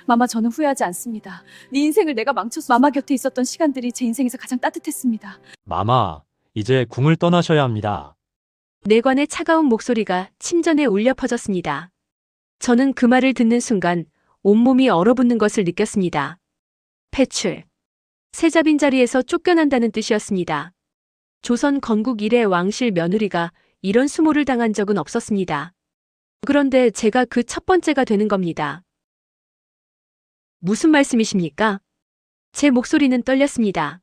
마마, 저는 후회하지 않습니다. 네 인생을 내가 망쳐서 마마 곁에 있었던 시간들이 제 인생에서 가장 따뜻했습니다. 마마, 이제 궁을 떠나셔야 합니다. 내관의 차가운 목소리가 침전에 울려 퍼졌습니다. 저는 그 말을 듣는 순간 온몸이 얼어붙는 것을 느꼈습니다. 폐출. 세자빈 자리에서 쫓겨난다는 뜻이었습니다. 조선 건국 이래 왕실 며느리가 이런 수모를 당한 적은 없었습니다. 그런데 제가 그 첫 번째가 되는 겁니다. 무슨 말씀이십니까? 제 목소리는 떨렸습니다.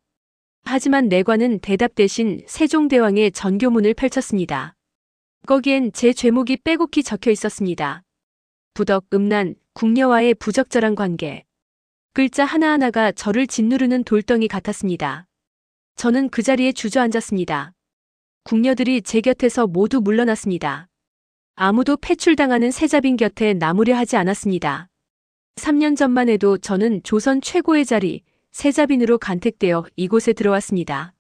하지만 내관은 대답 대신 세종대왕의 전교문을 펼쳤습니다. 거기엔 제 죄목이 빼곡히 적혀 있었습니다. 부덕, 음란, 궁녀와의 부적절한 관계. 글자 하나하나가 저를 짓누르는 돌덩이 같았습니다. 저는 그 자리에 주저앉았습니다. 궁녀들이 제 곁에서 모두 물러났습니다. 아무도 폐출당하는 세자빈 곁에 남으려 하지 않았습니다. 3년 전만 해도 저는 조선 최고의 자리, 세자빈으로 간택되어 이곳에 들어왔습니다.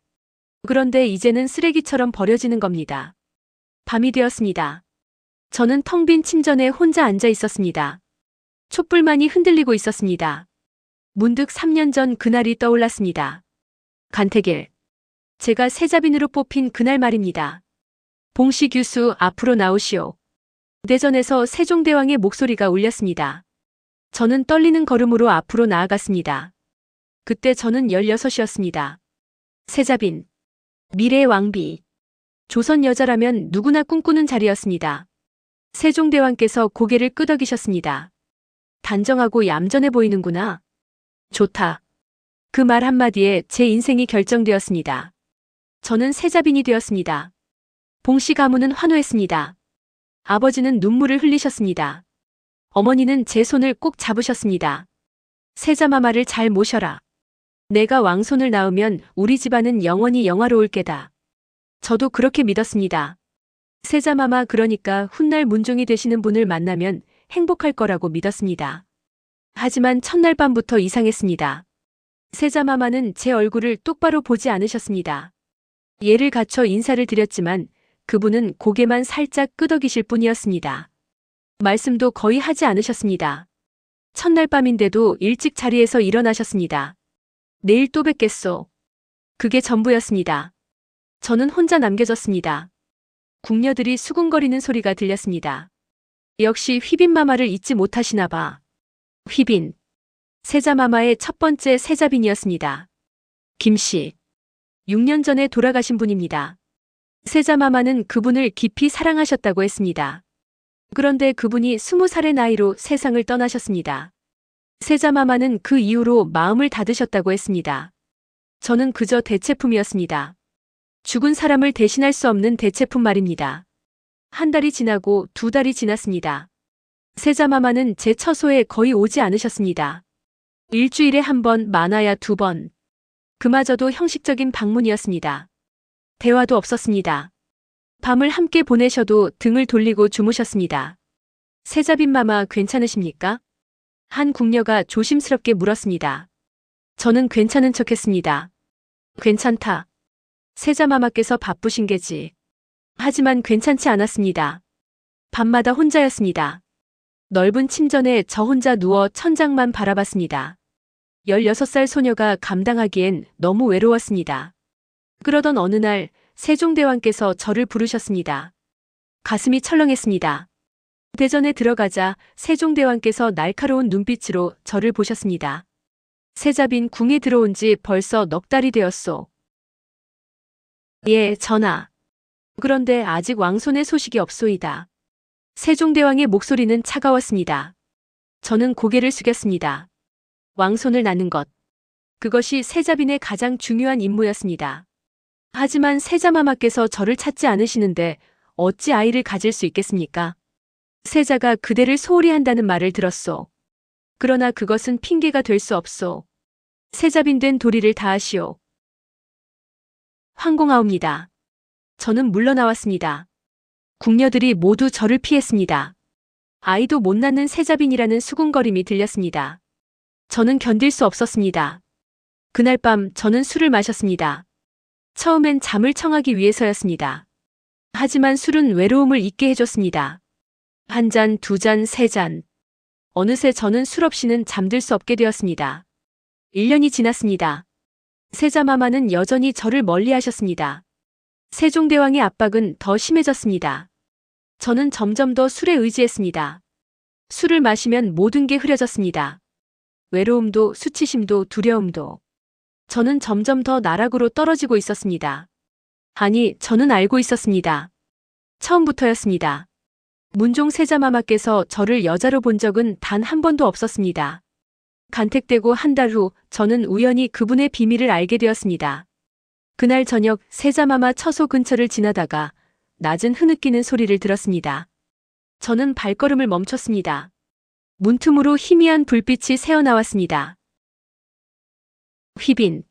그런데 이제는 쓰레기처럼 버려지는 겁니다. 밤이 되었습니다. 저는 텅 빈 침전에 혼자 앉아 있었습니다. 촛불만이 흔들리고 있었습니다. 문득 3년 전 그날이 떠올랐습니다. 간택일. 제가 세자빈으로 뽑힌 그날 말입니다. 봉씨 규수, 앞으로 나오시오. 대전에서 세종대왕의 목소리가 울렸습니다. 저는 떨리는 걸음으로 앞으로 나아갔습니다. 그때 저는 16이었습니다. 세자빈. 미래의 왕비. 조선 여자라면 누구나 꿈꾸는 자리였습니다. 세종대왕께서 고개를 끄덕이셨습니다. 단정하고 얌전해 보이는구나. 좋다. 그 말 한마디에 제 인생이 결정되었습니다. 저는 세자빈이 되었습니다. 봉씨 가문은 환호했습니다. 아버지는 눈물을 흘리셨습니다. 어머니는 제 손을 꼭 잡으셨습니다. 세자마마를 잘 모셔라. 내가 왕손을 낳으면 우리 집안은 영원히 영화로울 게다. 저도 그렇게 믿었습니다. 세자마마, 그러니까 훗날 문종이 되시는 분을 만나면 행복할 거라고 믿었습니다. 하지만 첫날 밤부터 이상했습니다. 세자마마는 제 얼굴을 똑바로 보지 않으셨습니다. 예를 갖춰 인사를 드렸지만 그분은 고개만 살짝 끄덕이실 뿐이었습니다. 말씀도 거의 하지 않으셨습니다. 첫날 밤인데도 일찍 자리에서 일어나셨습니다. 내일 또 뵙겠소. 그게 전부였습니다. 저는 혼자 남겨졌습니다. 궁녀들이 수군거리는 소리가 들렸습니다. 역시 휘빈마마를 잊지 못하시나 봐. 휘빈. 세자마마의 첫 번째 세자빈이었습니다. 김씨. 6년 전에 돌아가신 분입니다. 세자마마는 그분을 깊이 사랑하셨다고 했습니다. 그런데 그분이 20살의 나이로 세상을 떠나셨습니다. 세자마마는 그 이후로 마음을 닫으셨다고 했습니다. 저는 그저 대체품이었습니다. 죽은 사람을 대신할 수 없는 대체품 말입니다. 한 달이 지나고 2달이 지났습니다. 세자마마는 제 처소에 거의 오지 않으셨습니다. 일주일에 1번, 많아야 2번. 그마저도 형식적인 방문이었습니다. 대화도 없었습니다. 밤을 함께 보내셔도 등을 돌리고 주무셨습니다. 세자빈마마, 괜찮으십니까? 한 궁녀가 조심스럽게 물었습니다. 저는 괜찮은 척했습니다. 괜찮다. 세자마마께서 바쁘신 게지. 하지만 괜찮지 않았습니다. 밤마다 혼자였습니다. 넓은 침전에 저 혼자 누워 천장만 바라봤습니다. 16살 소녀가 감당하기엔 너무 외로웠습니다. 그러던 어느 날 세종대왕께서 저를 부르셨습니다. 가슴이 철렁했습니다. 대전에 들어가자 세종대왕께서 날카로운 눈빛으로 저를 보셨습니다. 세자빈 궁에 들어온 지 벌써 넉 달이 되었소. 예, 전하. 그런데 아직 왕손의 소식이 없소이다. 세종대왕의 목소리는 차가웠습니다. 저는 고개를 숙였습니다. 왕손을 낳는 것. 그것이 세자빈의 가장 중요한 임무였습니다. 하지만 세자마마께서 저를 찾지 않으시는데 어찌 아이를 가질 수 있겠습니까? 세자가 그대를 소홀히 한다는 말을 들었소. 그러나 그것은 핑계가 될 수 없소. 세자빈 된 도리를 다하시오. 황공하옵니다. 저는 물러나왔습니다. 궁녀들이 모두 저를 피했습니다. 아이도 못 낳는 세자빈이라는 수군거림이 들렸습니다. 저는 견딜 수 없었습니다. 그날 밤 저는 술을 마셨습니다. 처음엔 잠을 청하기 위해서였습니다. 하지만 술은 외로움을 잊게 해줬습니다. 1잔, 2잔, 3잔. 어느새 저는 술 없이는 잠들 수 없게 되었습니다. 1년이 지났습니다. 세자마마는 여전히 저를 멀리하셨습니다. 세종대왕의 압박은 더 심해졌습니다. 저는 점점 더 술에 의지했습니다. 술을 마시면 모든 게 흐려졌습니다. 외로움도 수치심도 두려움도. 저는 점점 더 나락으로 떨어지고 있었습니다. 아니, 저는 알고 있었습니다. 처음부터였습니다. 문종 세자마마께서 저를 여자로 본 적은 단 한 번도 없었습니다. 간택되고 한 달 후 저는 우연히 그분의 비밀을 알게 되었습니다. 그날 저녁 세자마마 처소 근처를 지나다가 낮은 흐느끼는 소리를 들었습니다. 저는 발걸음을 멈췄습니다. 문틈으로 희미한 불빛이 새어나왔습니다. 휘빈.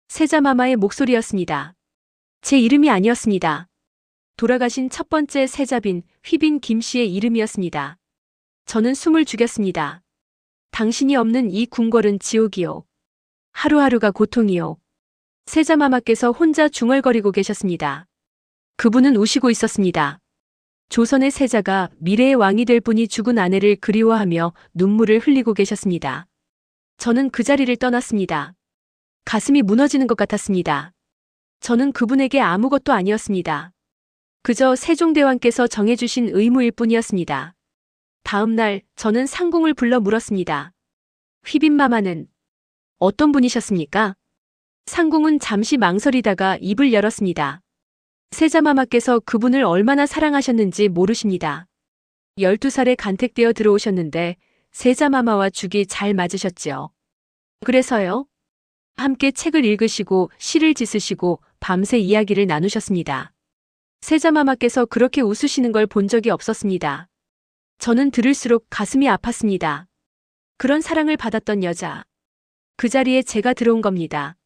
세자마마의 목소리였습니다. 제 이름이 아니었습니다. 돌아가신 첫 번째 세자빈 휘빈 김씨의 이름이었습니다. 저는 숨을 죽였습니다. 당신이 없는 이 궁궐은 지옥이요. 하루하루가 고통이요. 세자마마께서 혼자 중얼거리고 계셨습니다. 그분은 우시고 있었습니다. 조선의 세자가 미래의 왕이 될 분이 죽은 아내를 그리워하며 눈물을 흘리고 계셨습니다. 저는 그 자리를 떠났습니다. 가슴이 무너지는 것 같았습니다. 저는 그분에게 아무것도 아니었습니다. 그저 세종대왕께서 정해주신 의무일 뿐이었습니다. 다음 날 저는 상궁을 불러 물었습니다. 휘빈마마는 어떤 분이셨습니까? 상궁은 잠시 망설이다가 입을 열었습니다. 세자마마께서 그분을 얼마나 사랑하셨는지 모르십니다. 12살에 간택되어 들어오셨는데 세자마마와 죽이 잘 맞으셨지요. 그래서요? 함께 책을 읽으시고 시를 짓으시고 밤새 이야기를 나누셨습니다. 세자마마께서 그렇게 웃으시는 걸 본 적이 없었습니다. 저는 들을수록 가슴이 아팠습니다. 그런 사랑을 받았던 여자. 그 자리에 제가 들어온 겁니다.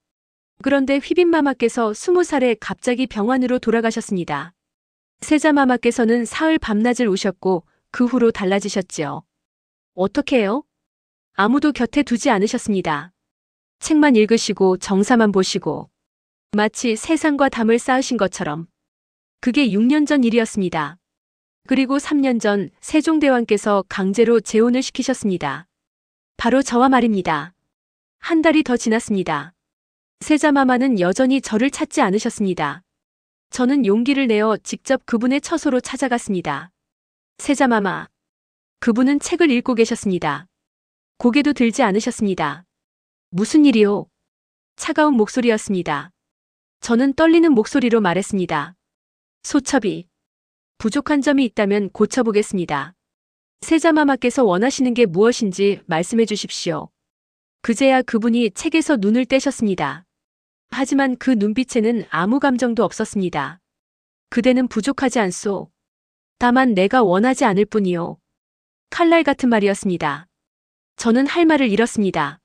그런데 휘빈마마께서 20살에 갑자기 병환으로 돌아가셨습니다. 세자마마께서는 사흘 밤낮을 우셨고 그 후로 달라지셨지요. 어떻게 해요? 아무도 곁에 두지 않으셨습니다. 책만 읽으시고 정사만 보시고 마치 세상과 담을 쌓으신 것처럼. 그게 6년 전 일이었습니다. 그리고 3년 전 세종대왕께서 강제로 재혼을 시키셨습니다. 바로 저와 말입니다. 한 달이 더 지났습니다. 세자마마는 여전히 저를 찾지 않으셨습니다. 저는 용기를 내어 직접 그분의 처소로 찾아갔습니다. 세자마마. 그분은 책을 읽고 계셨습니다. 고개도 들지 않으셨습니다. 무슨 일이요? 차가운 목소리였습니다. 저는 떨리는 목소리로 말했습니다. 소첩이. 부족한 점이 있다면 고쳐보겠습니다. 세자마마께서 원하시는 게 무엇인지 말씀해 주십시오. 그제야 그분이 책에서 눈을 떼셨습니다. 하지만 그 눈빛에는 아무 감정도 없었습니다. 그대는 부족하지 않소. 다만 내가 원하지 않을 뿐이요. 칼날 같은 말이었습니다. 저는 할 말을 잃었습니다.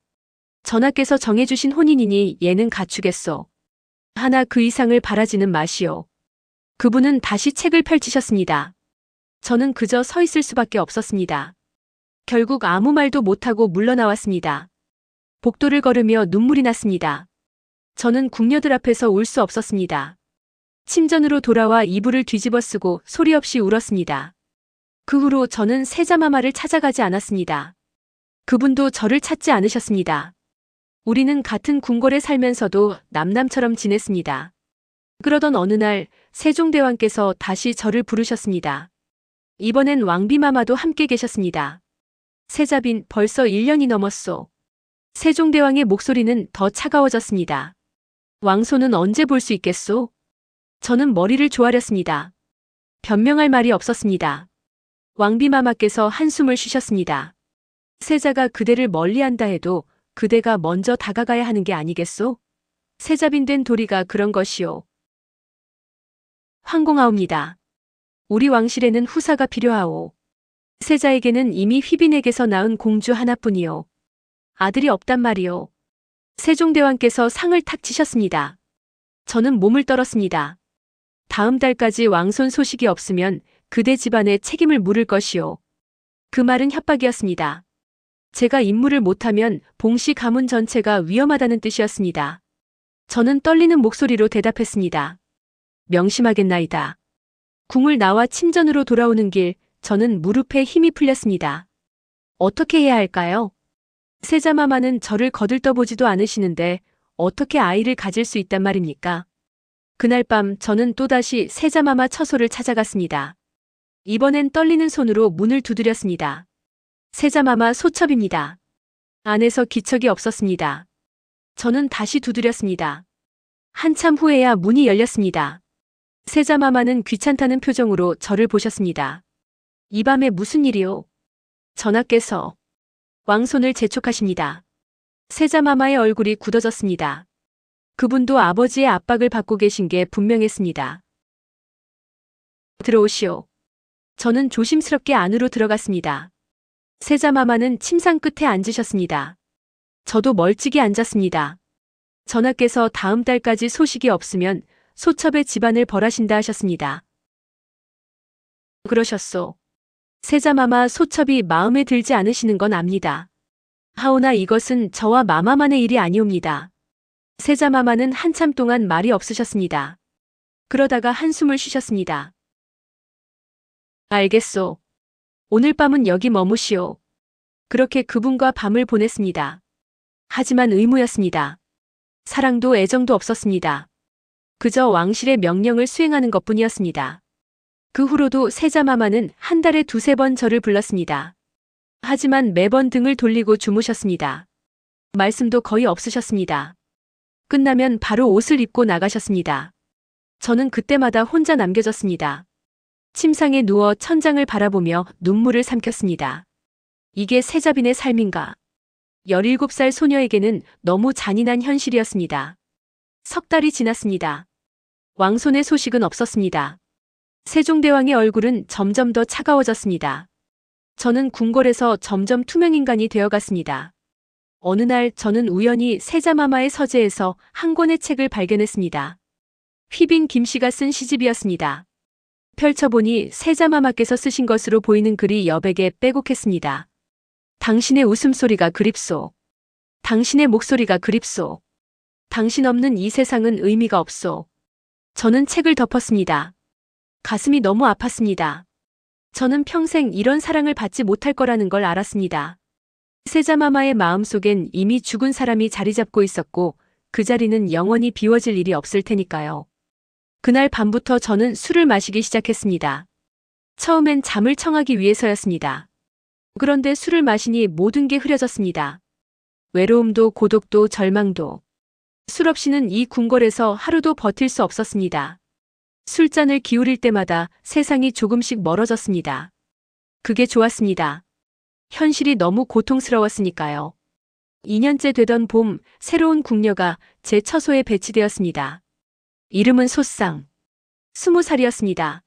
전하께서 정해주신 혼인이니 예는 갖추겠소. 하나 그 이상을 바라지는 마시오. 그분은 다시 책을 펼치셨습니다. 저는 그저 서 있을 수밖에 없었습니다. 결국 아무 말도 못하고 물러나왔습니다. 복도를 걸으며 눈물이 났습니다. 저는 궁녀들 앞에서 울 수 없었습니다. 침전으로 돌아와 이불을 뒤집어 쓰고 소리 없이 울었습니다. 그 후로 저는 세자마마를 찾아가지 않았습니다. 그분도 저를 찾지 않으셨습니다. 우리는 같은 궁궐에 살면서도 남남처럼 지냈습니다. 그러던 어느 날 세종대왕께서 다시 저를 부르셨습니다. 이번엔 왕비마마도 함께 계셨습니다. 세자빈 벌써 1년이 넘었소. 세종대왕의 목소리는 더 차가워졌습니다. 왕손은 언제 볼 수 있겠소? 저는 머리를 조아렸습니다. 변명할 말이 없었습니다. 왕비마마께서 한숨을 쉬셨습니다. 세자가 그대를 멀리한다 해도 그대가 먼저 다가가야 하는 게 아니겠소? 세자빈 된 도리가 그런 것이오. 황공하옵니다. 우리 왕실에는 후사가 필요하오. 세자에게는 이미 휘빈에게서 낳은 공주 하나뿐이요. 아들이 없단 말이오. 세종대왕께서 상을 탁 치셨습니다. 저는 몸을 떨었습니다. 다음 달까지 왕손 소식이 없으면 그대 집안에 책임을 물을 것이오. 그 말은 협박이었습니다. 제가 임무를 못하면 봉씨 가문 전체가 위험하다는 뜻이었습니다. 저는 떨리는 목소리로 대답했습니다. 명심하겠나이다. 궁을 나와 침전으로 돌아오는 길, 저는 무릎에 힘이 풀렸습니다. 어떻게 해야 할까요? 세자마마는 저를 거들떠보지도 않으시는데 어떻게 아이를 가질 수 있단 말입니까? 그날 밤 저는 또다시 세자마마 처소를 찾아갔습니다. 이번엔 떨리는 손으로 문을 두드렸습니다. 세자마마 소첩입니다. 안에서 기척이 없었습니다. 저는 다시 두드렸습니다. 한참 후에야 문이 열렸습니다. 세자마마는 귀찮다는 표정으로 저를 보셨습니다. 이 밤에 무슨 일이요? 전하께서 왕손을 재촉하십니다. 세자마마의 얼굴이 굳어졌습니다. 그분도 아버지의 압박을 받고 계신 게 분명했습니다. 들어오시오. 저는 조심스럽게 안으로 들어갔습니다. 세자마마는 침상 끝에 앉으셨습니다. 저도 멀찍이 앉았습니다. 전하께서 다음 달까지 소식이 없으면 소첩의 집안을 벌하신다 하셨습니다. 그러셨소. 세자마마 소첩이 마음에 들지 않으시는 건 압니다. 하오나 이것은 저와 마마만의 일이 아니옵니다. 세자마마는 한참 동안 말이 없으셨습니다. 그러다가 한숨을 쉬셨습니다. 알겠소. 오늘 밤은 여기 머무시오. 그렇게 그분과 밤을 보냈습니다. 하지만 의무였습니다. 사랑도 애정도 없었습니다. 그저 왕실의 명령을 수행하는 것뿐이었습니다. 그 후로도 세자마마는 한 달에 두세 번 저를 불렀습니다. 하지만 매번 등을 돌리고 주무셨습니다. 말씀도 거의 없으셨습니다. 끝나면 바로 옷을 입고 나가셨습니다. 저는 그때마다 혼자 남겨졌습니다. 침상에 누워 천장을 바라보며 눈물을 삼켰습니다. 이게 세자빈의 삶인가? 17살 소녀에게는 너무 잔인한 현실이었습니다. 석 달이 지났습니다. 왕손의 소식은 없었습니다. 세종대왕의 얼굴은 점점 더 차가워졌습니다. 저는 궁궐에서 점점 투명인간이 되어갔습니다. 어느 날 저는 우연히 세자마마의 서재에서 한 권의 책을 발견했습니다. 휘빈 김씨가 쓴 시집이었습니다. 펼쳐보니 세자마마께서 쓰신 것으로 보이는 글이 여백에 빼곡했습니다. 당신의 웃음소리가 그립소. 당신의 목소리가 그립소. 당신 없는 이 세상은 의미가 없소. 저는 책을 덮었습니다. 가슴이 너무 아팠습니다. 저는 평생 이런 사랑을 받지 못할 거라는 걸 알았습니다. 세자마마의 마음속엔 이미 죽은 사람이 자리 잡고 있었고 그 자리는 영원히 비워질 일이 없을 테니까요. 그날 밤부터 저는 술을 마시기 시작했습니다. 처음엔 잠을 청하기 위해서였습니다. 그런데 술을 마시니 모든 게 흐려졌습니다. 외로움도 고독도 절망도. 술 없이는 이 궁궐에서 하루도 버틸 수 없었습니다. 술잔을 기울일 때마다 세상이 조금씩 멀어졌습니다. 그게 좋았습니다. 현실이 너무 고통스러웠으니까요. 2년째 되던 봄, 새로운 궁녀가 제 처소에 배치되었습니다. 이름은 소쌍. 20살이었습니다.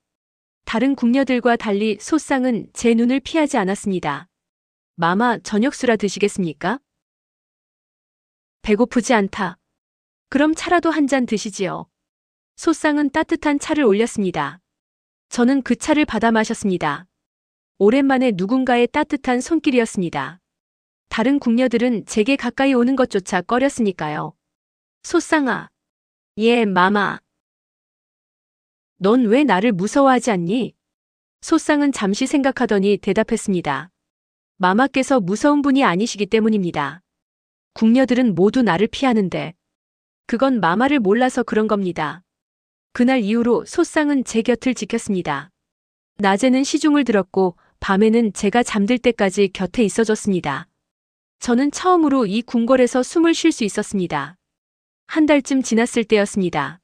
다른 궁녀들과 달리 소쌍은 제 눈을 피하지 않았습니다. 마마, 저녁수라 드시겠습니까? 배고프지 않다. 그럼 차라도 한 잔 드시지요. 소쌍은 따뜻한 차를 올렸습니다. 저는 그 차를 받아 마셨습니다. 오랜만에 누군가의 따뜻한 손길이었습니다. 다른 궁녀들은 제게 가까이 오는 것조차 꺼렸으니까요. 소쌍아. 예, 마마. 넌 왜 나를 무서워하지 않니? 소쌍은 잠시 생각하더니 대답했습니다. 마마께서 무서운 분이 아니시기 때문입니다. 궁녀들은 모두 나를 피하는데 그건 마마를 몰라서 그런 겁니다. 그날 이후로 소쌍은 제 곁을 지켰습니다. 낮에는 시중을 들었고 밤에는 제가 잠들 때까지 곁에 있어줬습니다. 저는 처음으로 이 궁궐에서 숨을 쉴 수 있었습니다. 한 달쯤 지났을 때였습니다.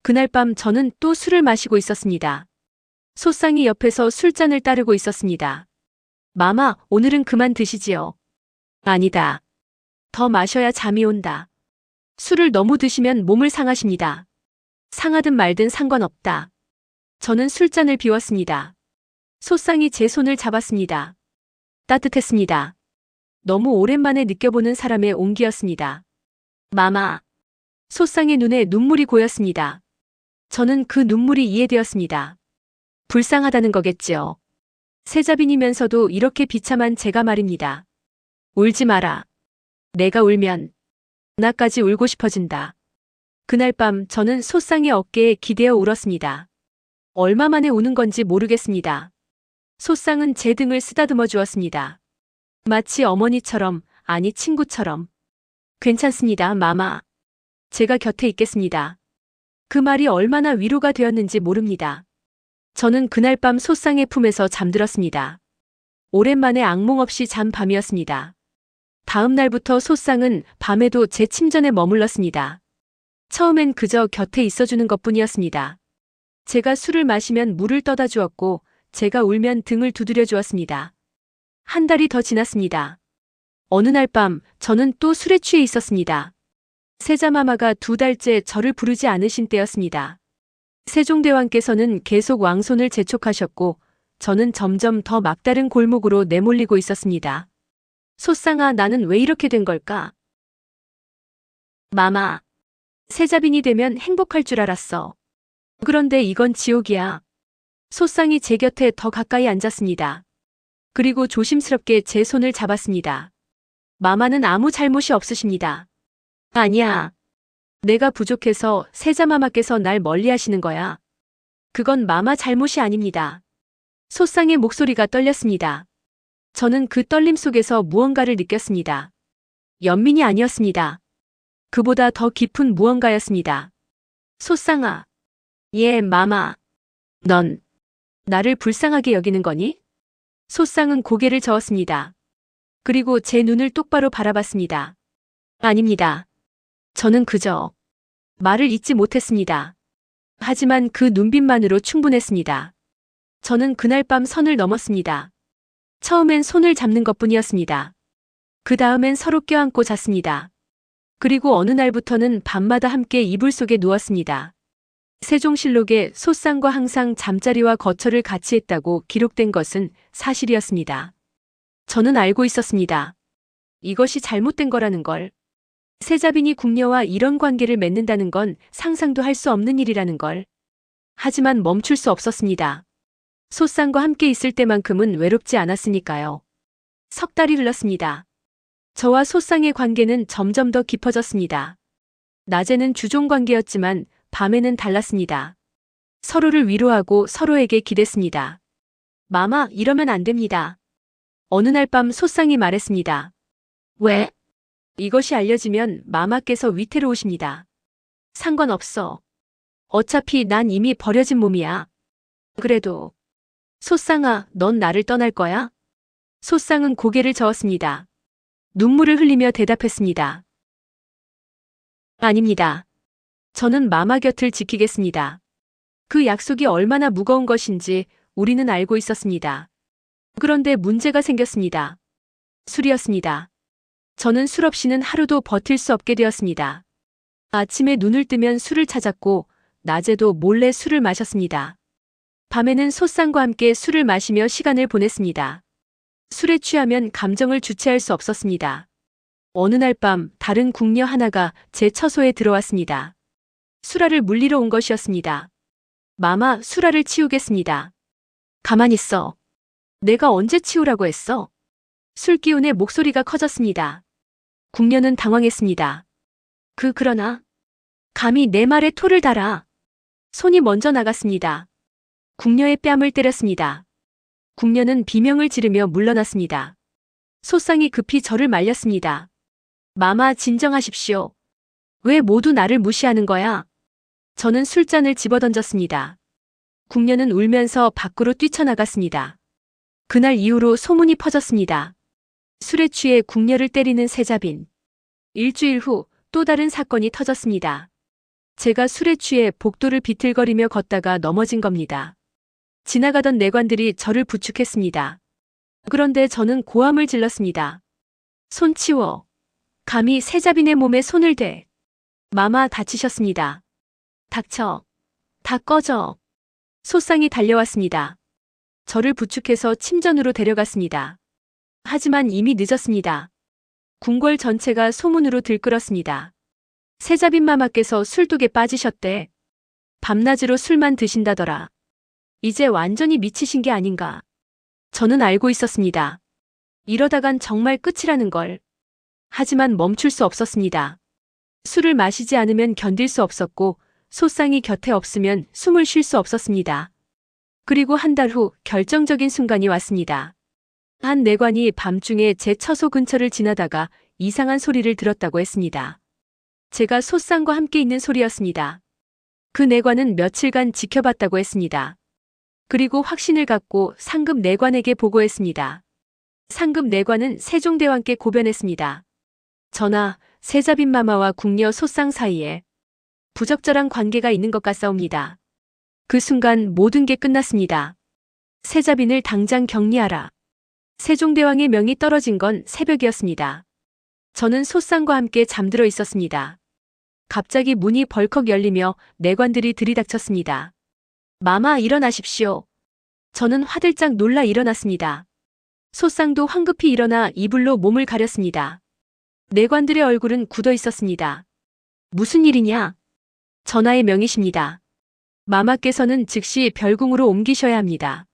그날 밤 저는 또 술을 마시고 있었습니다. 소쌍이 옆에서 술잔을 따르고 있었습니다. 마마, 오늘은 그만 드시지요. 아니다. 더 마셔야 잠이 온다. 술을 너무 드시면 몸을 상하십니다. 상하든 말든 상관없다. 저는 술잔을 비웠습니다. 소쌍이 제 손을 잡았습니다. 따뜻했습니다. 너무 오랜만에 느껴보는 사람의 온기였습니다. 마마. 소쌍의 눈에 눈물이 고였습니다. 저는 그 눈물이 이해되었습니다. 불쌍하다는 거겠지요. 세자빈이면서도 이렇게 비참한 제가 말입니다. 울지 마라. 내가 울면 나까지 울고 싶어진다. 그날 밤 저는 소쌍의 어깨에 기대어 울었습니다. 얼마 만에 우는 건지 모르겠습니다. 소쌍은 제 등을 쓰다듬어 주었습니다. 마치 어머니처럼, 아니 친구처럼. 괜찮습니다, 마마. 제가 곁에 있겠습니다. 그 말이 얼마나 위로가 되었는지 모릅니다. 저는 그날 밤 소쌍의 품에서 잠들었습니다. 오랜만에 악몽 없이 잔 밤이었습니다. 다음 날부터 소쌍은 밤에도 제 침전에 머물렀습니다. 처음엔 그저 곁에 있어주는 것뿐이었습니다. 제가 술을 마시면 물을 떠다 주었고, 제가 울면 등을 두드려 주었습니다. 한 달이 더 지났습니다. 어느 날 밤 저는 또 술에 취해 있었습니다. 세자마마가 2달째 저를 부르지 않으신 때였습니다. 세종대왕께서는 계속 왕손을 재촉하셨고 저는 점점 더 막다른 골목으로 내몰리고 있었습니다. 소쌍아, 나는 왜 이렇게 된 걸까? 마마, 세자빈이 되면 행복할 줄 알았어. 그런데 이건 지옥이야. 소쌍이 제 곁에 더 가까이 앉았습니다. 그리고 조심스럽게 제 손을 잡았습니다. 마마는 아무 잘못이 없으십니다. 아니야. 내가 부족해서 세자마마께서 날 멀리하시는 거야. 그건 마마 잘못이 아닙니다. 소쌍의 목소리가 떨렸습니다. 저는 그 떨림 속에서 무언가를 느꼈습니다. 연민이 아니었습니다. 그보다 더 깊은 무언가였습니다. 소쌍아. 예, 마마. 넌 나를 불쌍하게 여기는 거니? 소쌍은 고개를 저었습니다. 그리고 제 눈을 똑바로 바라봤습니다. 아닙니다. 저는 그저 말을 잇지 못했습니다. 하지만 그 눈빛만으로 충분했습니다. 저는 그날 밤 선을 넘었습니다. 처음엔 손을 잡는 것뿐이었습니다. 그 다음엔 서로 껴안고 잤습니다. 그리고 어느 날부터는 밤마다 함께 이불 속에 누웠습니다. 세종실록에 소쌍과 항상 잠자리와 거처를 같이 했다고 기록된 것은 사실이었습니다. 저는 알고 있었습니다. 이것이 잘못된 거라는 걸. 세자빈이 궁녀와 이런 관계를 맺는다는 건 상상도 할 수 없는 일이라는 걸. 하지만 멈출 수 없었습니다. 소쌍과 함께 있을 때만큼은 외롭지 않았으니까요. 석 달이 흘렀습니다. 저와 소쌍의 관계는 점점 더 깊어졌습니다. 낮에는 주종 관계였지만 밤에는 달랐습니다. 서로를 위로하고 서로에게 기댔습니다. 마마, 이러면 안 됩니다. 어느 날 밤 소쌍이 말했습니다. 왜? 이것이 알려지면 마마께서 위태로우십니다. 상관없어. 어차피 난 이미 버려진 몸이야. 그래도. 소쌍아, 넌 나를 떠날 거야? 소쌍은 고개를 저었습니다. 눈물을 흘리며 대답했습니다. 아닙니다. 저는 마마 곁을 지키겠습니다. 그 약속이 얼마나 무거운 것인지 우리는 알고 있었습니다. 그런데 문제가 생겼습니다. 술이었습니다. 저는 술 없이는 하루도 버틸 수 없게 되었습니다. 아침에 눈을 뜨면 술을 찾았고 낮에도 몰래 술을 마셨습니다. 밤에는 소쌍과 함께 술을 마시며 시간을 보냈습니다. 술에 취하면 감정을 주체할 수 없었습니다. 어느 날 밤 다른 궁녀 하나가 제 처소에 들어왔습니다. 수라를 물리러 온 것이었습니다. 마마, 수라를 치우겠습니다. 가만히 있어. 내가 언제 치우라고 했어? 술 기운에 목소리가 커졌습니다. 궁녀는 당황했습니다. 그러나 감히 내 말에 토를 달아. 손이 먼저 나갔습니다. 궁녀의 뺨을 때렸습니다. 궁녀는 비명을 지르며 물러났습니다. 소쌍이 급히 저를 말렸습니다. 마마, 진정하십시오. 왜 모두 나를 무시하는 거야? 저는 술잔을 집어던졌습니다. 궁녀는 울면서 밖으로 뛰쳐나갔습니다. 그날 이후로 소문이 퍼졌습니다. 술에 취해 궁녀를 때리는 세자빈. 일주일 후 또 다른 사건이 터졌습니다. 제가 술에 취해 복도를 비틀거리며 걷다가 넘어진 겁니다. 지나가던 내관들이 저를 부축했습니다. 그런데 저는 고함을 질렀습니다. 손 치워. 감히 세자빈의 몸에 손을 대. 마마, 다치셨습니다. 닥쳐. 다 꺼져. 소쌍이 달려왔습니다. 저를 부축해서 침전으로 데려갔습니다. 하지만 이미 늦었습니다. 궁궐 전체가 소문으로 들끓었습니다. 세자빈 마마께서 술독에 빠지셨대. 밤낮으로 술만 드신다더라. 이제 완전히 미치신 게 아닌가. 저는 알고 있었습니다. 이러다간 정말 끝이라는 걸. 하지만 멈출 수 없었습니다. 술을 마시지 않으면 견딜 수 없었고 소쌍이 곁에 없으면 숨을 쉴 수 없었습니다. 그리고 한 달 후 결정적인 순간이 왔습니다. 한 내관이 밤중에 제 처소 근처를 지나다가 이상한 소리를 들었다고 했습니다. 제가 소쌍과 함께 있는 소리였습니다. 그 내관은 며칠간 지켜봤다고 했습니다. 그리고 확신을 갖고 상급 내관에게 보고했습니다. 상급 내관은 세종대왕께 고변했습니다. 전하, 세자빈 마마와 궁녀 소쌍 사이에 부적절한 관계가 있는 것 같사옵니다. 그 순간 모든 게 끝났습니다. 세자빈을 당장 격리하라. 세종대왕의 명이 떨어진 건 새벽이었습니다. 저는 소쌍과 함께 잠들어 있었습니다. 갑자기 문이 벌컥 열리며 내관들이 들이닥쳤습니다. 마마, 일어나십시오. 저는 화들짝 놀라 일어났습니다. 소쌍도 황급히 일어나 이불로 몸을 가렸습니다. 내관들의 얼굴은 굳어 있었습니다. 무슨 일이냐? 전하의 명이십니다. 마마께서는 즉시 별궁으로 옮기셔야 합니다.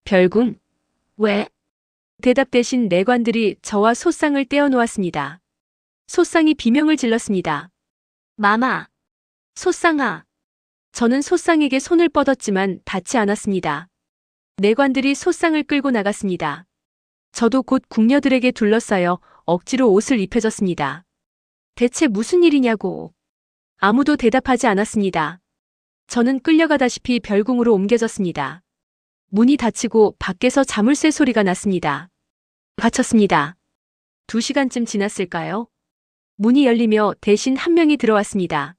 별궁? 왜? 대답 대신 내관들이 저와 소쌍을 떼어놓았습니다. 소쌍이 비명을 질렀습니다. 마마! 소쌍아! 저는 소쌍에게 손을 뻗었지만 닿지 않았습니다. 내관들이 소쌍을 끌고 나갔습니다. 저도 곧 궁녀들에게 둘러싸여 억지로 옷을 입혀줬습니다. 대체 무슨 일이냐고. 아무도 대답하지 않았습니다. 저는 끌려가다시피 별궁으로 옮겨졌습니다. 문이 닫히고 밖에서 자물쇠 소리가 났습니다. 갇혔습니다. 2시간쯤 지났을까요? 문이 열리며 대신 한 명이 들어왔습니다.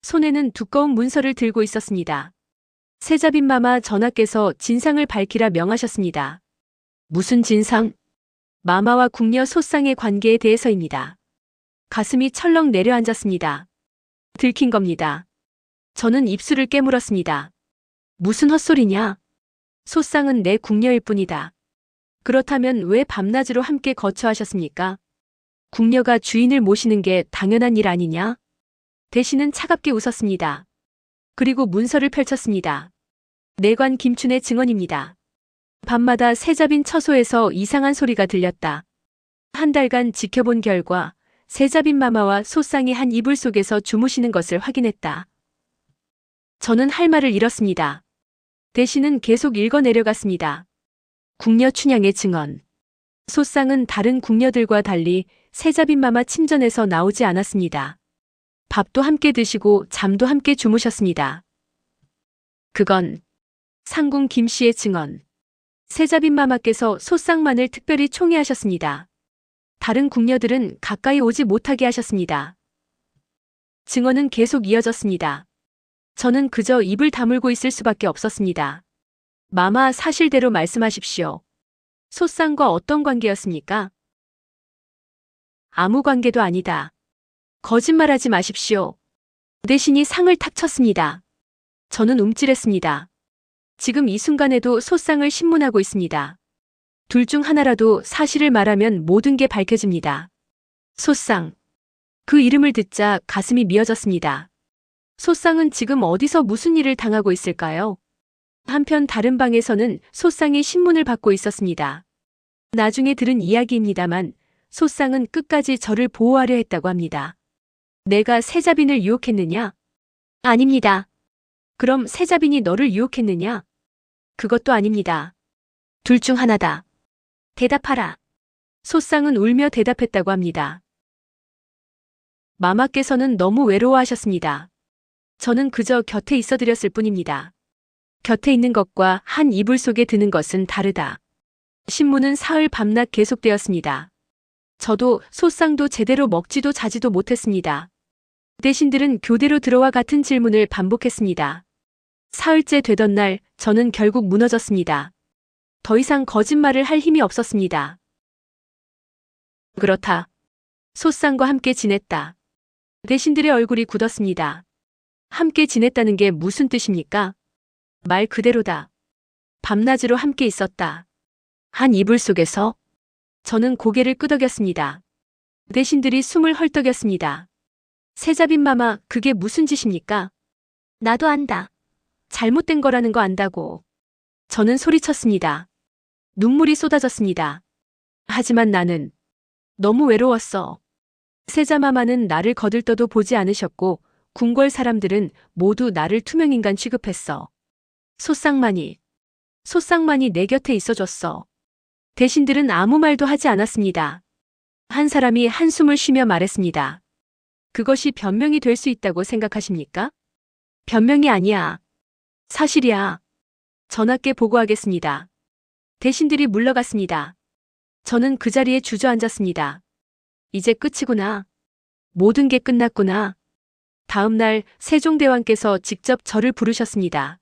손에는 두꺼운 문서를 들고 있었습니다. 세자빈 마마 전하께서 진상을 밝히라 명하셨습니다. 무슨 진상? 마마와 궁녀 소쌍의 관계에 대해서입니다. 가슴이 철렁 내려앉았습니다. 들킨 겁니다. 저는 입술을 깨물었습니다. 무슨 헛소리냐? 소쌍은 내 궁녀일 뿐이다. 그렇다면 왜 밤낮으로 함께 거처하셨습니까? 궁녀가 주인을 모시는 게 당연한 일 아니냐? 대신은 차갑게 웃었습니다. 그리고 문서를 펼쳤습니다. 내관 김춘의 증언입니다. 밤마다 세자빈 처소에서 이상한 소리가 들렸다. 한 달간 지켜본 결과 세자빈 마마와 소쌍이 한 이불 속에서 주무시는 것을 확인했다. 저는 할 말을 잃었습니다. 대신은 계속 읽어 내려갔습니다. 궁녀 춘향의 증언. 소쌍은 다른 궁녀들과 달리 세자빈 마마 침전에서 나오지 않았습니다. 밥도 함께 드시고 잠도 함께 주무셨습니다. 그건 상궁 김씨의 증언. 세자빈 마마께서 소쌍만을 특별히 총애하셨습니다. 다른 궁녀들은 가까이 오지 못하게 하셨습니다. 증언은 계속 이어졌습니다. 저는 그저 입을 다물고 있을 수밖에 없었습니다. 마마, 사실대로 말씀하십시오. 소쌍과 어떤 관계였습니까? 아무 관계도 아니다. 거짓말하지 마십시오. 대신이 상을 탁 쳤습니다. 저는 움찔했습니다. 지금 이 순간에도 소쌍을 신문하고 있습니다. 둘 중 하나라도 사실을 말하면 모든 게 밝혀집니다. 소쌍. 그 이름을 듣자 가슴이 미어졌습니다. 소쌍은 지금 어디서 무슨 일을 당하고 있을까요? 한편 다른 방에서는 소쌍이 신문을 받고 있었습니다. 나중에 들은 이야기입니다만 소쌍은 끝까지 저를 보호하려 했다고 합니다. 내가 세자빈을 유혹했느냐? 아닙니다. 그럼 세자빈이 너를 유혹했느냐? 그것도 아닙니다. 둘 중 하나다. 대답하라. 소쌍은 울며 대답했다고 합니다. 마마께서는 너무 외로워하셨습니다. 저는 그저 곁에 있어드렸을 뿐입니다. 곁에 있는 것과 한 이불 속에 드는 것은 다르다. 신문은 사흘 밤낮 계속되었습니다. 저도 소쌍도 제대로 먹지도 자지도 못했습니다. 대신들은 교대로 들어와 같은 질문을 반복했습니다. 사흘째 되던 날 저는 결국 무너졌습니다. 더 이상 거짓말을 할 힘이 없었습니다. 그렇다. 소쌍과 함께 지냈다. 대신들의 얼굴이 굳었습니다. 함께 지냈다는 게 무슨 뜻입니까? 말 그대로다. 밤낮으로 함께 있었다. 한 이불 속에서? 저는 고개를 끄덕였습니다. 대신들이 숨을 헐떡였습니다. 세자빈 마마, 그게 무슨 짓입니까? 나도 안다. 잘못된 거라는 거 안다고. 저는 소리쳤습니다. 눈물이 쏟아졌습니다. 하지만 나는 너무 외로웠어. 세자마마는 나를 거들떠도 보지 않으셨고 궁궐 사람들은 모두 나를 투명인간 취급했어. 소쌍만이 내 곁에 있어줬어. 대신들은 아무 말도 하지 않았습니다. 한 사람이 한숨을 쉬며 말했습니다. 그것이 변명이 될 수 있다고 생각하십니까? 변명이 아니야. 사실이야. 전하께 보고하겠습니다. 대신들이 물러갔습니다. 저는 그 자리에 주저앉았습니다. 이제 끝이구나. 모든 게 끝났구나. 다음 날 세종대왕께서 직접 저를 부르셨습니다.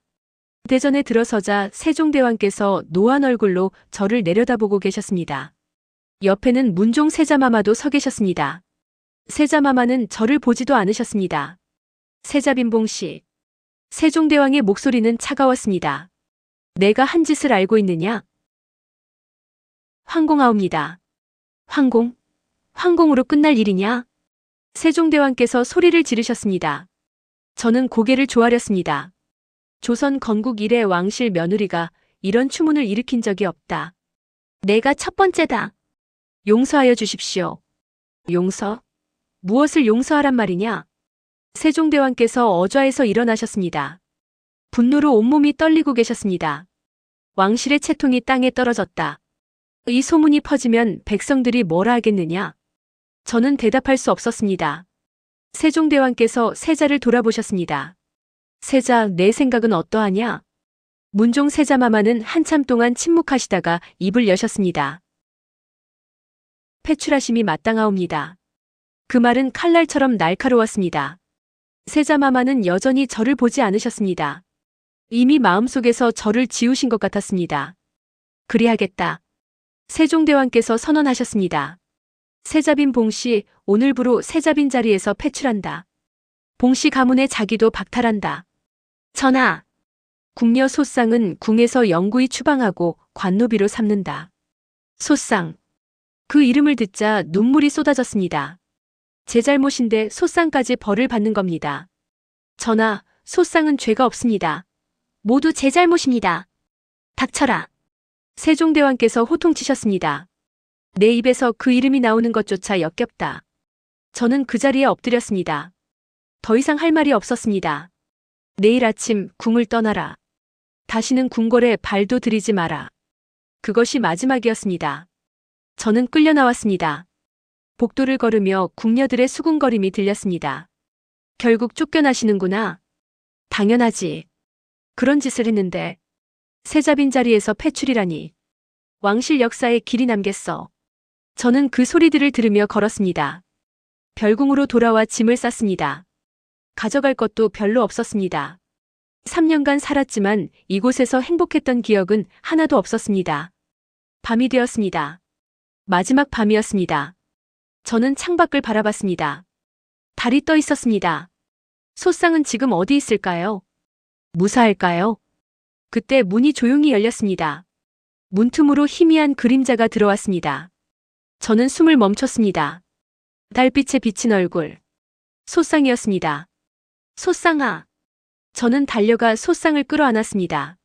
대전에 들어서자 세종대왕께서 노한 얼굴로 저를 내려다보고 계셨습니다. 옆에는 문종 세자마마도 서 계셨습니다. 세자마마는 저를 보지도 않으셨습니다. 세자빈봉씨. 세종대왕의 목소리는 차가웠습니다. 내가 한 짓을 알고 있느냐? 황공하옵니다. 황공? 황공으로 끝날 일이냐? 세종대왕께서 소리를 지르셨습니다. 저는 고개를 조아렸습니다. 조선 건국 이래 왕실 며느리가 이런 추문을 일으킨 적이 없다. 내가 첫 번째다. 용서하여 주십시오. 용서? 무엇을 용서하란 말이냐? 세종대왕께서 어좌에서 일어나셨습니다. 분노로 온몸이 떨리고 계셨습니다. 왕실의 채통이 땅에 떨어졌다. 이 소문이 퍼지면 백성들이 뭐라 하겠느냐? 저는 대답할 수 없었습니다. 세종대왕께서 세자를 돌아보셨습니다. 세자, 내 생각은 어떠하냐? 문종 세자마마는 한참 동안 침묵하시다가 입을 여셨습니다. 패출하심이 마땅하옵니다. 그 말은 칼날처럼 날카로웠습니다. 세자마마는 여전히 저를 보지 않으셨습니다. 이미 마음속에서 저를 지우신 것 같았습니다. 그리하겠다. 세종대왕께서 선언하셨습니다. 세자빈 봉씨, 오늘부로 세자빈 자리에서 패출한다. 봉씨 가문의 자기도 박탈한다. 전하, 궁녀 소쌍은 궁에서 영구히 추방하고 관노비로 삼는다. 소쌍. 그 이름을 듣자 눈물이 쏟아졌습니다. 제 잘못인데 소쌍까지 벌을 받는 겁니다. 전하, 소쌍은 죄가 없습니다. 모두 제 잘못입니다. 닥쳐라. 세종대왕께서 호통치셨습니다. 내 입에서 그 이름이 나오는 것조차 역겹다. 저는 그 자리에 엎드렸습니다. 더 이상 할 말이 없었습니다. 내일 아침 궁을 떠나라. 다시는 궁궐에 발도 들이지 마라. 그것이 마지막이었습니다. 저는 끌려 나왔습니다. 복도를 걸으며 궁녀들의 수군거림이 들렸습니다. 결국 쫓겨나시는구나. 당연하지. 그런 짓을 했는데 세자빈 자리에서 패출이라니. 왕실 역사에 길이 남겠어. 저는 그 소리들을 들으며 걸었습니다. 별궁으로 돌아와 짐을 쌌습니다. 가져갈 것도 별로 없었습니다. 3년간 살았지만 이곳에서 행복했던 기억은 하나도 없었습니다. 밤이 되었습니다. 마지막 밤이었습니다. 저는 창밖을 바라봤습니다. 달이 떠 있었습니다. 소쌍은 지금 어디 있을까요? 무사할까요? 그때 문이 조용히 열렸습니다. 문틈으로 희미한 그림자가 들어왔습니다. 저는 숨을 멈췄습니다. 달빛에 비친 얼굴. 소쌍이었습니다. 소쌍아. 저는 달려가 소쌍을 끌어안았습니다.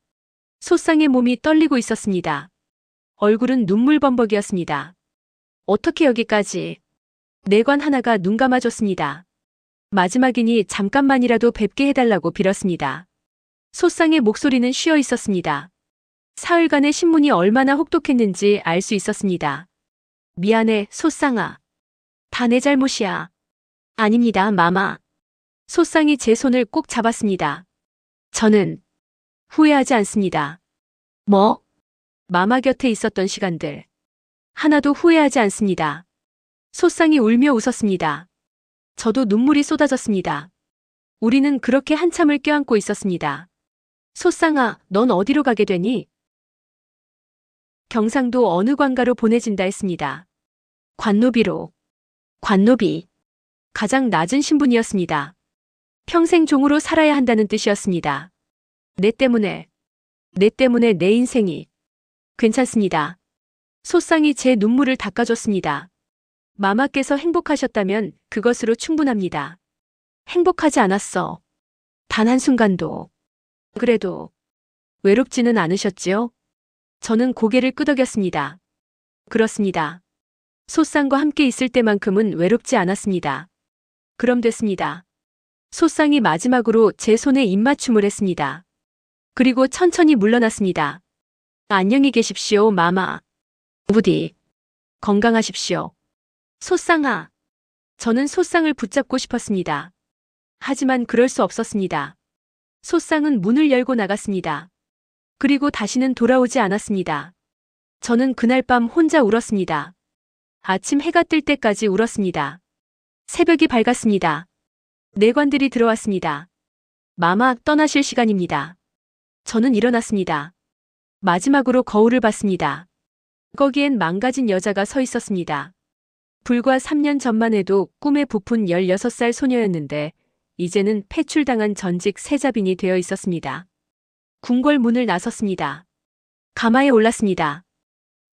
소쌍의 몸이 떨리고 있었습니다. 얼굴은 눈물범벅이었습니다. 어떻게 여기까지? 내관 하나가 눈 감아줬습니다. 마지막이니 잠깐만이라도 뵙게 해달라고 빌었습니다. 소쌍의 목소리는 쉬어 있었습니다. 사흘간의 신문이 얼마나 혹독했는지 알 수 있었습니다. 미안해, 소쌍아. 다 내 잘못이야. 아닙니다, 마마. 소쌍이 제 손을 꼭 잡았습니다. 저는 후회하지 않습니다. 뭐? 마마 곁에 있었던 시간들. 하나도 후회하지 않습니다. 소쌍이 울며 웃었습니다. 저도 눈물이 쏟아졌습니다. 우리는 그렇게 한참을 껴안고 있었습니다. 소쌍아, 넌 어디로 가게 되니? 경상도 어느 관가로 보내진다 했습니다. 관노비로. 관노비. 가장 낮은 신분이었습니다. 평생 종으로 살아야 한다는 뜻이었습니다. 내 때문에 내 인생이. 괜찮습니다. 소쌍이 제 눈물을 닦아줬습니다. 마마께서 행복하셨다면 그것으로 충분합니다. 행복하지 않았어. 단 한순간도. 그래도 외롭지는 않으셨지요? 저는 고개를 끄덕였습니다. 그렇습니다. 소쌍과 함께 있을 때만큼은 외롭지 않았습니다. 그럼 됐습니다. 소쌍이 마지막으로 제 손에 입맞춤을 했습니다. 그리고 천천히 물러났습니다. 안녕히 계십시오, 마마. 부디 건강하십시오. 소쌍아. 저는 소쌍을 붙잡고 싶었습니다. 하지만 그럴 수 없었습니다. 소쌍은 문을 열고 나갔습니다. 그리고 다시는 돌아오지 않았습니다. 저는 그날 밤 혼자 울었습니다. 아침 해가 뜰 때까지 울었습니다. 새벽이 밝았습니다. 내관들이 들어왔습니다. 마마, 떠나실 시간입니다. 저는 일어났습니다. 마지막으로 거울을 봤습니다. 거기엔 망가진 여자가 서 있었습니다. 불과 3년 전만 해도 꿈에 부푼 16살 소녀였는데 이제는 폐출당한 전직 세자빈이 되어 있었습니다. 궁궐 문을 나섰습니다. 가마에 올랐습니다.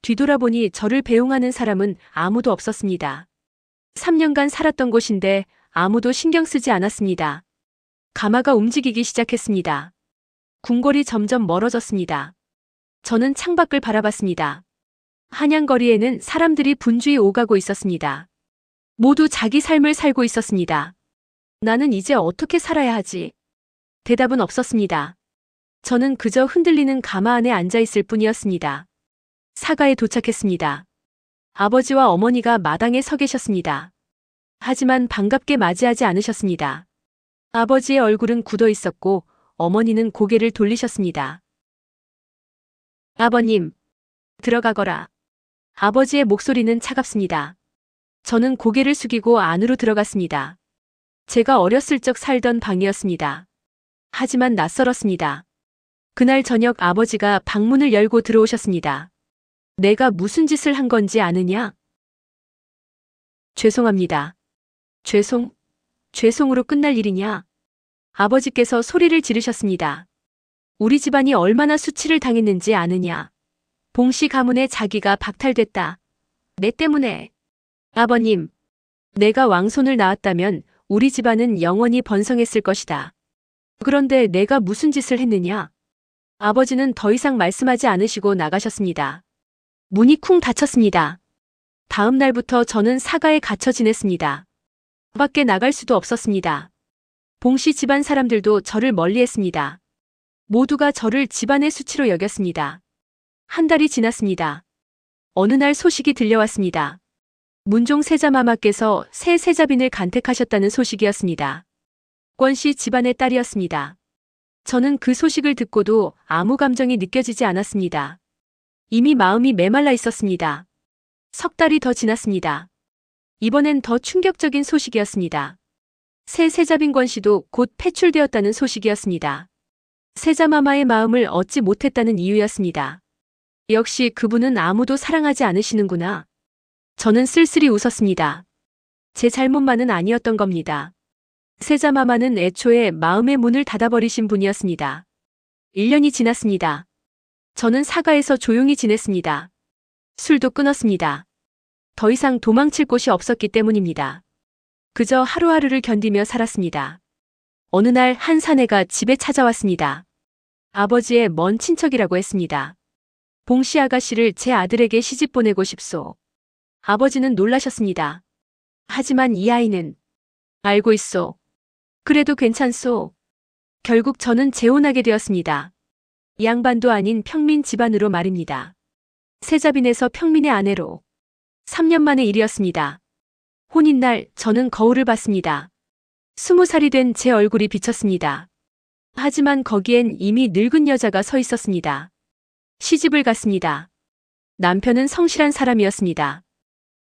뒤돌아보니 저를 배웅하는 사람은 아무도 없었습니다. 3년간 살았던 곳인데 아무도 신경 쓰지 않았습니다. 가마가 움직이기 시작했습니다. 궁궐이 점점 멀어졌습니다. 저는 창밖을 바라봤습니다. 한양거리에는 사람들이 분주히 오가고 있었습니다. 모두 자기 삶을 살고 있었습니다. 나는 이제 어떻게 살아야 하지? 대답은 없었습니다. 저는 그저 흔들리는 가마 안에 앉아 있을 뿐이었습니다. 사가에 도착했습니다. 아버지와 어머니가 마당에 서 계셨습니다. 하지만 반갑게 맞이하지 않으셨습니다. 아버지의 얼굴은 굳어 있었고 어머니는 고개를 돌리셨습니다. 아버님, 들어가거라. 아버지의 목소리는 차갑습니다. 저는 고개를 숙이고 안으로 들어갔습니다. 제가 어렸을 적 살던 방이었습니다. 하지만 낯설었습니다. 그날 저녁 아버지가 방문을 열고 들어오셨습니다. 내가 무슨 짓을 한 건지 아느냐? 죄송합니다. 죄송으로 끝날 일이냐? 아버지께서 소리를 지르셨습니다. 우리 집안이 얼마나 수치를 당했는지 아느냐? 봉씨 가문에 자기가 박탈됐다. 내 때문에. 아버님, 내가 왕손을 낳았다면 우리 집안은 영원히 번성했을 것이다. 그런데 내가 무슨 짓을 했느냐? 아버지는 더 이상 말씀하지 않으시고 나가셨습니다. 문이 쿵 닫혔습니다. 다음 날부터 저는 사가에 갇혀 지냈습니다. 밖에 나갈 수도 없었습니다. 봉씨 집안 사람들도 저를 멀리했습니다. 모두가 저를 집안의 수치로 여겼습니다. 한 달이 지났습니다. 어느 날 소식이 들려왔습니다. 문종 세자마마께서 새 세자빈을 간택하셨다는 소식이었습니다. 권씨 집안의 딸이었습니다. 저는 그 소식을 듣고도 아무 감정이 느껴지지 않았습니다. 이미 마음이 메말라 있었습니다. 석 달이 더 지났습니다. 이번엔 더 충격적인 소식이었습니다. 새 세자빈 권씨도 곧 폐출되었다는 소식이었습니다. 세자마마의 마음을 얻지 못했다는 이유였습니다. 역시 그분은 아무도 사랑하지 않으시는구나. 저는 쓸쓸히 웃었습니다. 제 잘못만은 아니었던 겁니다. 세자마마는 애초에 마음의 문을 닫아버리신 분이었습니다. 1년이 지났습니다. 저는 사가에서 조용히 지냈습니다. 술도 끊었습니다. 더 이상 도망칠 곳이 없었기 때문입니다. 그저 하루하루를 견디며 살았습니다. 어느 날 한 사내가 집에 찾아왔습니다. 아버지의 먼 친척이라고 했습니다. 봉씨 아가씨를 제 아들에게 시집 보내고 싶소. 아버지는 놀라셨습니다. 하지만 이 아이는 알고 있소. 그래도 괜찮소. 결국 저는 재혼하게 되었습니다. 양반도 아닌 평민 집안으로 말입니다. 세자빈에서 평민의 아내로. 3년 만의 일이었습니다. 혼인날 저는 거울을 봤습니다. 20살이 된 제 얼굴이 비쳤습니다. 하지만 거기엔 이미 늙은 여자가 서 있었습니다. 시집을 갔습니다. 남편은 성실한 사람이었습니다.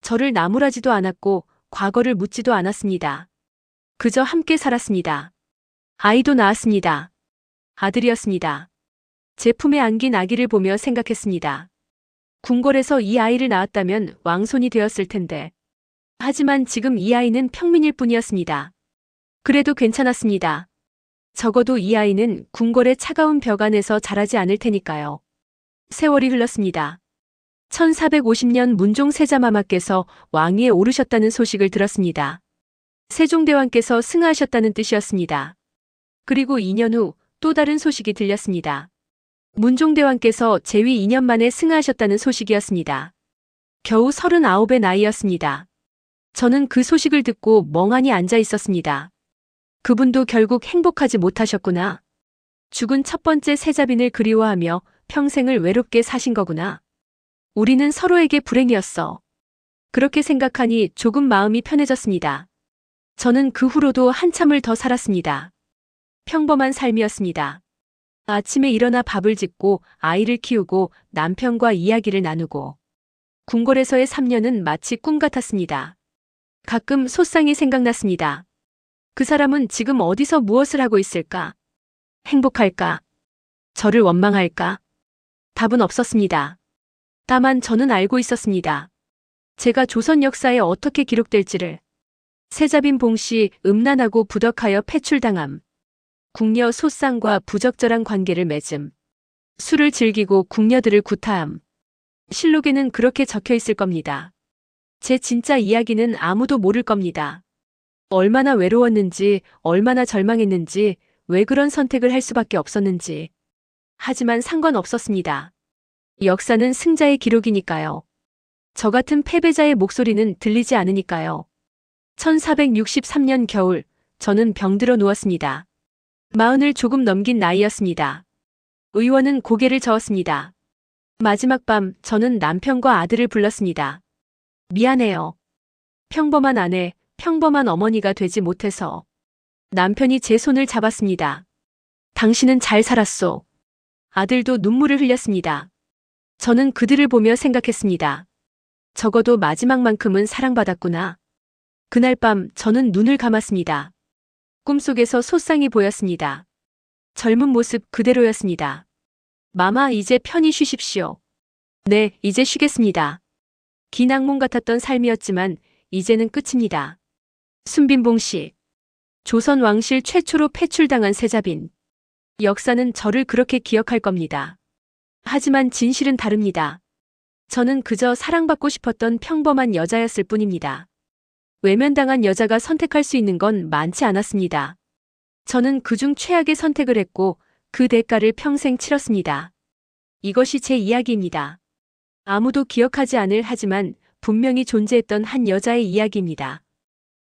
저를 나무라지도 않았고 과거를 묻지도 않았습니다. 그저 함께 살았습니다. 아이도 낳았습니다. 아들이었습니다. 제 품에 안긴 아기를 보며 생각했습니다. 궁궐에서 이 아이를 낳았다면 왕손이 되었을 텐데. 하지만 지금 이 아이는 평민일 뿐이었습니다. 그래도 괜찮았습니다. 적어도 이 아이는 궁궐의 차가운 벽 안에서 자라지 않을 테니까요. 세월이 흘렀습니다. 1450년 문종 세자마마께서 왕위에 오르셨다는 소식을 들었습니다. 세종대왕께서 승하하셨다는 뜻이었습니다. 그리고 2년 후 또 다른 소식이 들렸습니다. 문종대왕께서 재위 2년 만에 승하하셨다는 소식이었습니다. 겨우 39의 나이였습니다. 저는 그 소식을 듣고 멍하니 앉아 있었습니다. 그분도 결국 행복하지 못하셨구나. 죽은 첫 번째 세자빈을 그리워하며 평생을 외롭게 사신 거구나. 우리는 서로에게 불행이었어. 그렇게 생각하니 조금 마음이 편해졌습니다. 저는 그 후로도 한참을 더 살았습니다. 평범한 삶이었습니다. 아침에 일어나 밥을 짓고 아이를 키우고 남편과 이야기를 나누고 궁궐에서의 3년은 마치 꿈 같았습니다. 가끔 소상이 생각났습니다. 그 사람은 지금 어디서 무엇을 하고 있을까? 행복할까? 저를 원망할까? 답은 없었습니다. 다만 저는 알고 있었습니다. 제가 조선 역사에 어떻게 기록될지를. 세자빈 봉씨 음란하고 부덕하여 패출당함. 궁녀 소상과 부적절한 관계를 맺음. 술을 즐기고 궁녀들을 구타함. 실록에는 그렇게 적혀 있을 겁니다. 제 진짜 이야기는 아무도 모를 겁니다. 얼마나 외로웠는지, 얼마나 절망했는지, 왜 그런 선택을 할 수밖에 없었는지. 하지만 상관없었습니다. 역사는 승자의 기록이니까요. 저 같은 패배자의 목소리는 들리지 않으니까요. 1463년 겨울, 저는 병들어 누웠습니다. 40을 조금 넘긴 나이였습니다. 의원은 고개를 저었습니다. 마지막 밤, 저는 남편과 아들을 불렀습니다. 미안해요. 평범한 아내, 평범한 어머니가 되지 못해서. 남편이 제 손을 잡았습니다. 당신은 잘 살았소. 아들도 눈물을 흘렸습니다. 저는 그들을 보며 생각했습니다. 적어도 마지막만큼은 사랑받았구나. 그날 밤 저는 눈을 감았습니다. 꿈속에서 소상이 보였습니다. 젊은 모습 그대로였습니다. 마마, 이제 편히 쉬십시오. 네, 이제 쉬겠습니다. 긴 악몽 같았던 삶이었지만 이제는 끝입니다. 순빈봉씨. 조선 왕실 최초로 패출당한 세자빈. 역사는 저를 그렇게 기억할 겁니다. 하지만 진실은 다릅니다. 저는 그저 사랑받고 싶었던 평범한 여자였을 뿐입니다. 외면당한 여자가 선택할 수 있는 건 많지 않았습니다. 저는 그중 최악의 선택을 했고 그 대가를 평생 치렀습니다. 이것이 제 이야기입니다. 아무도 기억하지 않을 하지만 분명히 존재했던 한 여자의 이야기입니다.